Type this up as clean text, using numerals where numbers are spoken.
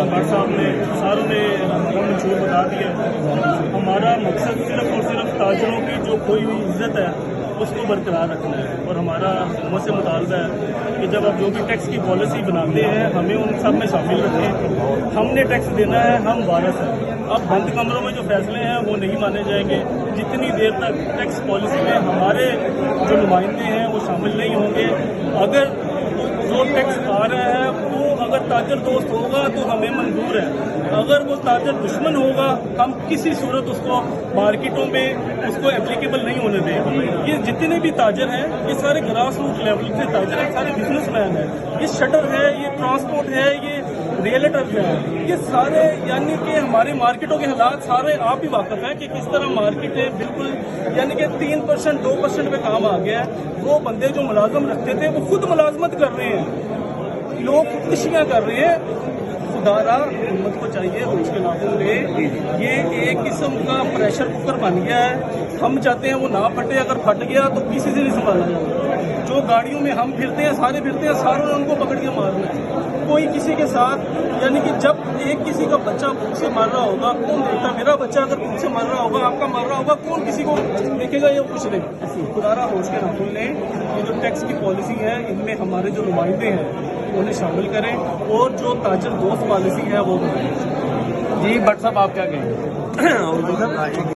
भट्ट साहब ने सारों ने मंशूर बता दिया। हमारा मकसद सिर्फ और सिर्फ ताजरों की जो खोई हुई इज्जत है उसको बरकरार रखना है, और हमारा हुकूमत से मुतालबा है कि जब आप जो भी टैक्स की पॉलिसी बनाते हैं हमें उन सब में शामिल रखें। हमने टैक्स देना है, हम वारिस हैं। अब बंद कमरों में जो फैसले हैं वो नहीं माने जाएंगे जितनी देर तक टैक्स पॉलिसी में हमारे जो नुमाइंदे हैं वो शामिल नहीं होंगे। अगर जो टैक्स आ रहा है वो अगर ताजर दोस्त होगा तो हमें मंजूर है, अगर वो ताजर दुश्मन होगा हम किसी सूरत उसको मार्केटों में उसको एप्लीकेबल नहीं होने देंगे। ये जितने भी ताजर हैं ये सारे ग्रास रूट लेवल के ताजर हैं, सारे बिजनेसमैन हैं। ये शटर है, ये ट्रांसपोर्ट है, ये रियल्टर्स हैं, ये सारे यानी कि हमारे मार्केटों के हालात सारे आप ही वाकफ हैं कि किस तरह मार्केटें बिल्कुल यानी कि 3% 2% पे काम आ गया है। वो बंदे जो मुलाजम रखते थे वो खुद मुलाजमत कर रहे हैं, लोग खुदकुशियाँ कर रहे हैं। खुदारा हुकूमत को चाहिए उसके नाखून ले, ये एक किस्म का प्रेशर कुकर बन गया है। हम चाहते हैं वो ना फटे, अगर फट गया तो किसी से नहीं संभाला जाता। जो गाड़ियों में हम फिरते हैं सारों ने उनको पकड़ के मारना है। कोई किसी के साथ यानी कि जब एक किसी का बच्चा भूख से मर रहा होगा कौन देखता, मेरा बच्चा अगर भूख से मर रहा होगा, आपका मर रहा होगा, कौन किसी को देखेगा या कुछ नहीं। खुदारा होश के नाखून लें, ये जो टैक्स की पॉलिसी है इनमें हमारे जो नुमाइंदे हैं उन्हें शामिल करें, और जो ताजर दोस्त पॉलिसी है वो बनाएं। जी भट्ट साहब आप क्या कहेंगे?